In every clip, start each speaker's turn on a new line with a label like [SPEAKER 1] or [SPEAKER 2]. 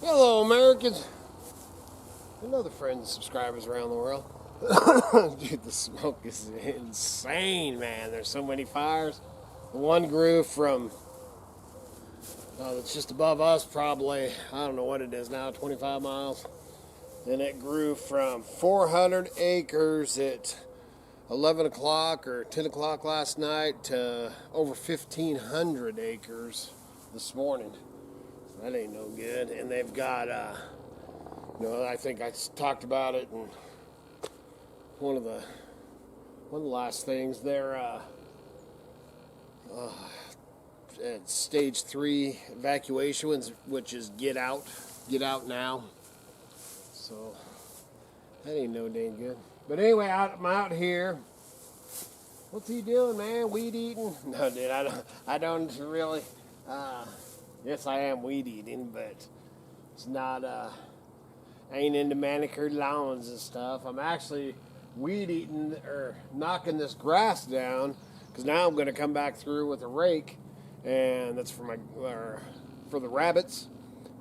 [SPEAKER 1] Hello, Americans. And other friends and subscribers around the world. Dude, the smoke is insane, man. There's so many fires. The one grew from, it's just above us, probably, I don't know what it is now, 25 miles. And it grew from 400 acres at 11 o'clock or 10 o'clock last night to over 1,500 acres this morning. That ain't no good. And they've got, I think I talked about it in one of the last things. They're at stage 3 evacuation, which is get out now. So that ain't no dang good. But anyway, I'm out here. What's he doing, man? Weed eating? No, dude, I don't really. Yes, I am weed eating, but it's not, I ain't into manicured lawns and stuff. I'm actually weed eating or knocking this grass down because now I'm going to come back through with a rake, and that's for for the rabbits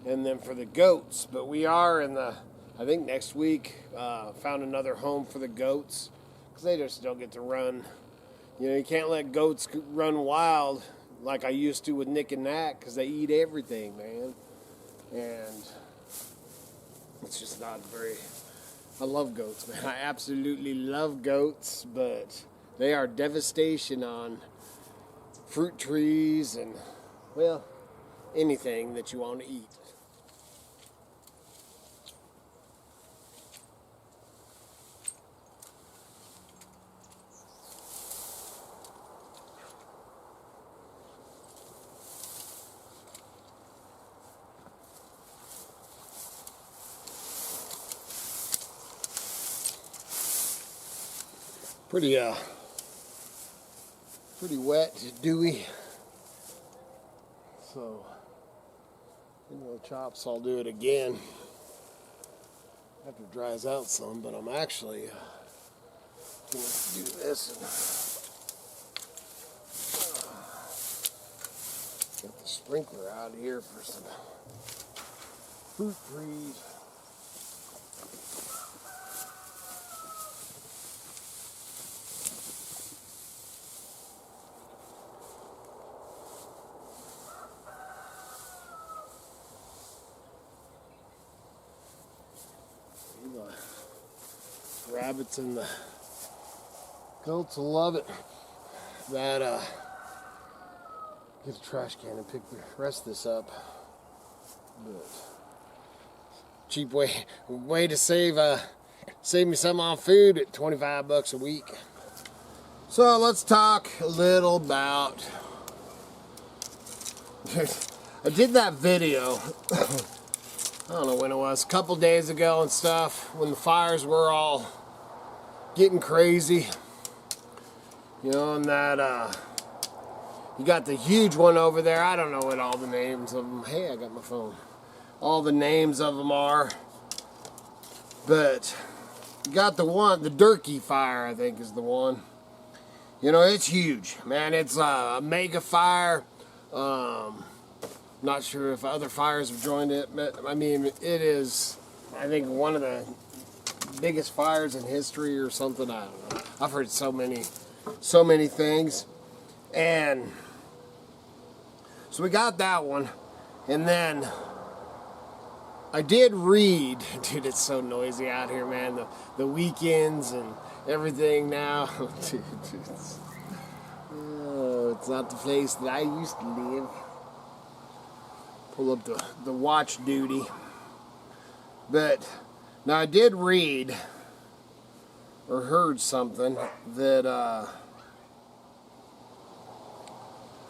[SPEAKER 1] and then for the goats. But we are in I think next week, found another home for the goats because they just don't get to run. You know, you can't let goats run wild like I used to with Nick and Nat, because they eat everything, man. And it's just not very. I love goats, man. I absolutely love goats, but they are devastation on fruit trees and, well, anything that you want to eat. Pretty wet, dewy. So, chops, I'll do it again after it dries out some, but I'm actually going to do this and get the sprinkler out here for some fruit trees. The rabbits and the goats will love it. That get a trash can and pick the rest of this up. But cheap way to save me some on food at $25 a week. So let's talk a little about. I did that video. I don't know when it was, a couple days ago and stuff, when the fires were all getting crazy. You know, and that, you got the huge one over there. I don't know what all the names of them. Hey, I got my phone. All the names of them are. But you got the one, the Durkee fire, I think is the one. You know, it's huge, man. It's a mega fire. Not sure if other fires have joined it, but I mean, it is, I think, one of the biggest fires in history or something. I don't know. I've heard so many things. And so we got that one. And then I did read, dude, it's so noisy out here, man. The weekends and everything now. Dude, it's not the place that I used to live. Pull up the watch duty. But now I did read or heard something that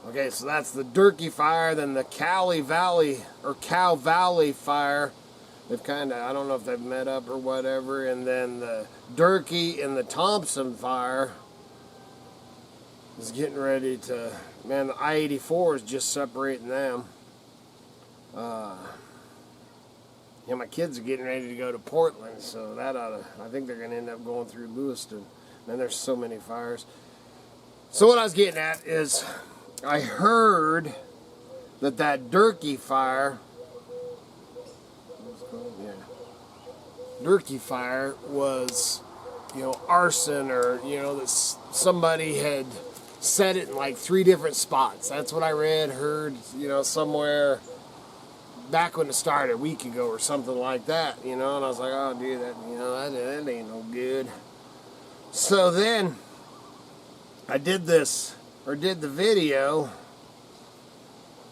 [SPEAKER 1] okay, so that's the Durkee fire, then the Cow Valley fire. They've kind of, I don't know if they've met up or whatever, and then the Durkee and the Thompson fire is getting ready to, man, the I-84 is just separating them. My kids are getting ready to go to Portland, so I think they're going to end up going through Lewiston. Man, there's so many fires. So what I was getting at is, I heard that Durkee fire Durkee fire was, you know, arson, or, you know, that somebody had set it in like 3 different spots. That's what I heard, you know, somewhere back when it started a week ago or something like that, you know, and I was like, oh, dude, that, you know, that ain't no good. So then I did the video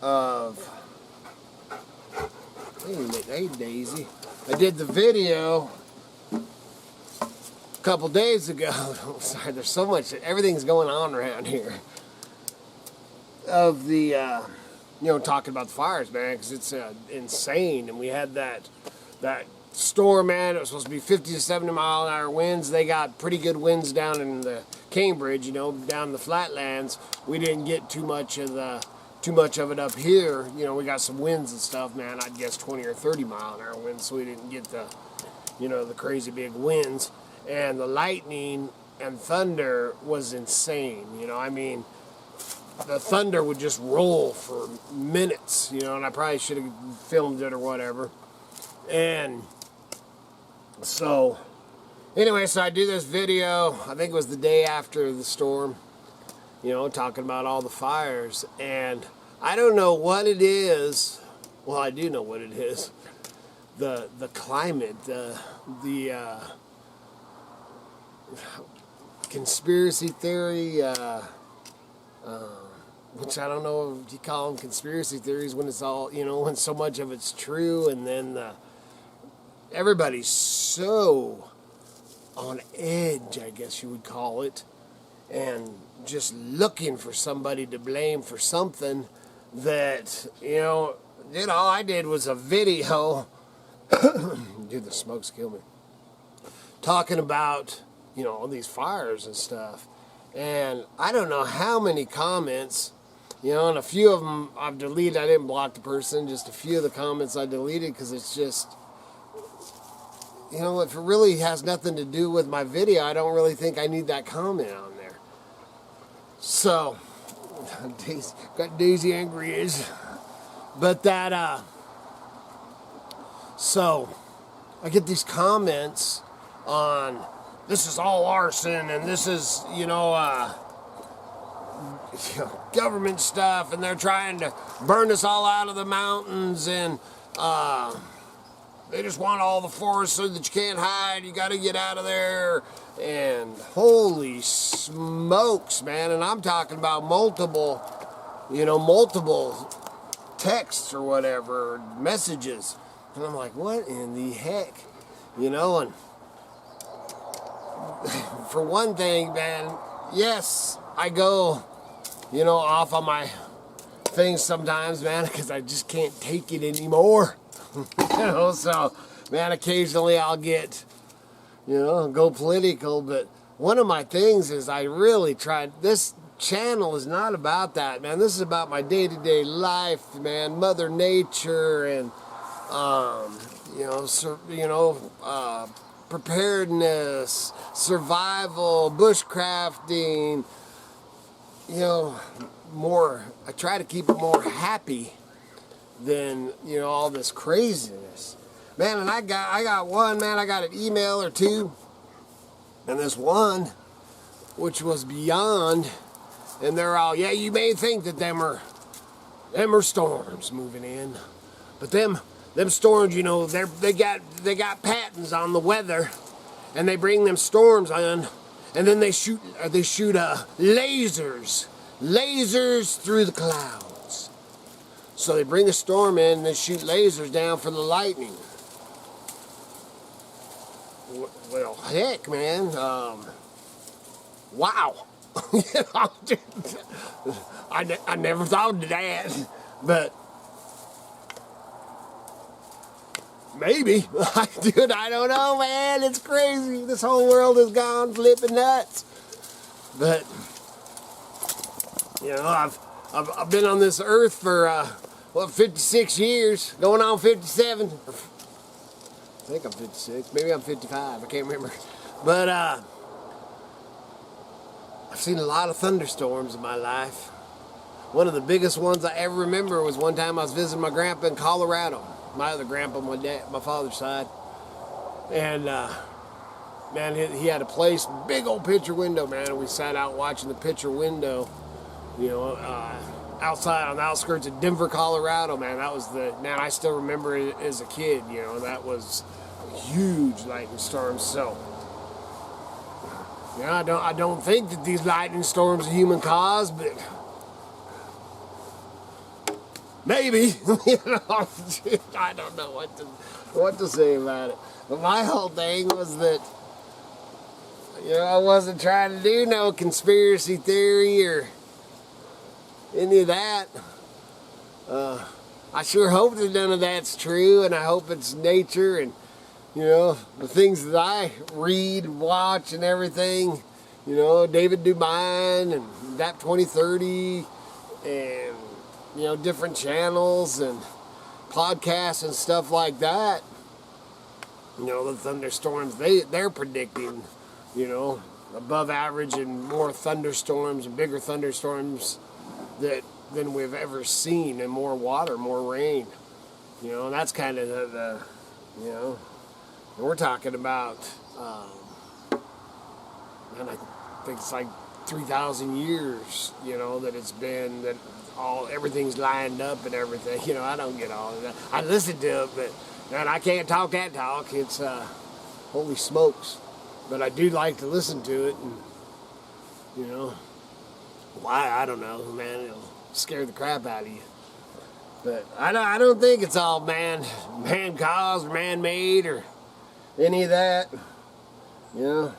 [SPEAKER 1] of, hey Daisy, I did the video a couple days ago. Sorry, there's so much, everything's going on around here, of the, you know, talking about the fires, man, because it's insane. And we had that storm, man. It was supposed to be 50 to 70 mile an hour winds. They got pretty good winds down in the Cambridge, you know, down in the flatlands. We didn't get too much of it up here. You know, we got some winds and stuff, man. I'd guess 20 or 30 mile an hour winds, so we didn't get the, you know, the crazy big winds. And the lightning and thunder was insane. You know, I mean, the thunder would just roll for minutes, you know, and I probably should have filmed it or whatever. And so, anyway, so I do this video, I think it was the day after the storm, you know, talking about all the fires. And I don't know what it is. Well, I do know what it is. The climate, the conspiracy theory, which I don't know if you call them conspiracy theories when it's all, you know, when so much of it's true, and then everybody's so on edge, I guess you would call it, and just looking for somebody to blame for something that, you know, all I did was a video, dude, the smokes kill me, talking about, you know, all these fires and stuff. And I don't know how many comments, you know, and a few of them I've deleted. I didn't block the person, just a few of the comments I deleted, because it's just, you know, if it really has nothing to do with my video, I don't really think I need that comment on there. So, got Daisy angry as, but that, so, I get these comments on, this is all arson, and this is, you know, government stuff, and they're trying to burn us all out of the mountains, and they just want all the forests so that you can't hide, you got to get out of there. And holy smokes, man. And I'm talking about multiple texts or whatever, messages. And I'm like, what in the heck? You know, and for one thing, man, yes, I go, you know, off on my things sometimes, man, because I just can't take it anymore. You know, so, man, occasionally I'll get, you know, go political, but one of my things is I really tried, this channel is not about that, man. This is about my day-to-day life, man, Mother Nature, and, preparedness, survival, bushcrafting, you know, more, I try to keep it more happy than, you know, all this craziness. Man, and I got one, man, I got an email or two, and this one, which was beyond, and they're all, yeah, you may think that them are storms moving in, but them storms, you know, they got patents on the weather, and they bring them storms on, and then they shoot lasers through the clouds. So they bring a storm in and they shoot lasers down for the lightning. Well, heck, man. Wow. You know, I never thought of that, but maybe. Dude, I don't know, man. It's crazy. This whole world has gone flipping nuts. But, you know, I've been on this earth for 56 years, going on 57. I think I'm 56. Maybe I'm 55. I can't remember. But I've seen a lot of thunderstorms in my life. One of the biggest ones I ever remember was one time I was visiting my grandpa in Colorado. My other grandpa, my father's side. And man, he had a place, big old picture window, man. And we sat out watching the picture window, you know, outside on the outskirts of Denver, Colorado, man. That was man, I still remember it as a kid, you know. That was a huge lightning storm. So, you know, I don't think that these lightning storms are human caused, but maybe. You know, I don't know what to say about it. But my whole thing was that, you know, I wasn't trying to do no conspiracy theory or any of that. I sure hope that none of that's true, and I hope it's nature and, you know, the things that I read and watch and everything. You know, David Dubine and DAP 2030 and, you know, different channels and podcasts and stuff like that. You know, the thunderstorms they're predicting, you know, above average and more thunderstorms and bigger thunderstorms than we've ever seen, and more water, more rain. You know, that's kind of the you know, we're talking about, and I think it's like 3,000 years, you know, that it's been, that everything's lined up and everything. You know, I don't get all of that. I listen to it, but man, I can't talk that talk. It's holy smokes. But I do like to listen to it, and you know, why, I don't know, man. It'll scare the crap out of you. But I don't think it's all man-caused, or man-made, or any of that. You know,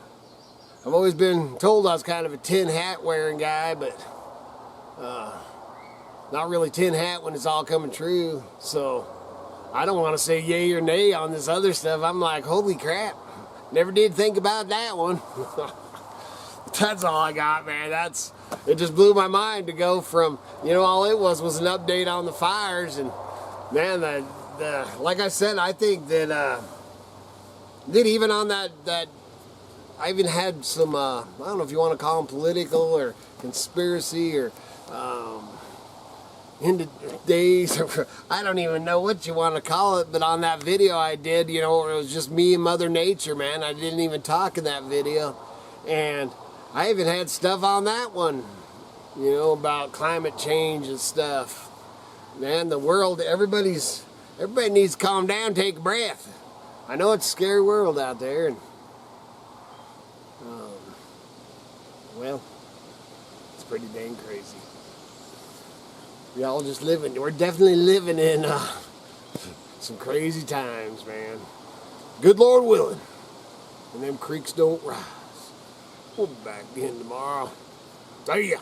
[SPEAKER 1] I've always been told I was kind of a tin hat wearing guy, but not really tin hat when it's all coming true. So I don't want to say yay or nay on this other stuff. I'm like, holy crap, never did think about that one. That's all I got, man. It just blew my mind to go from, you know, all it was an update on the fires, and man, like I said, I think that even on that I even had some I don't know if you want to call them political or conspiracy or into days, I don't even know what you want to call it, but on that video I did, you know, it was just me and Mother Nature, man. I didn't even talk in that video, and I even had stuff on that one, you know, about climate change and stuff. Man, the world, everybody needs to calm down, take a breath. I know it's a scary world out there, and well, it's pretty dang crazy. We're definitely living in some crazy times, man. Good Lord willing, and them creeks don't rise. We'll be back again tomorrow. See ya.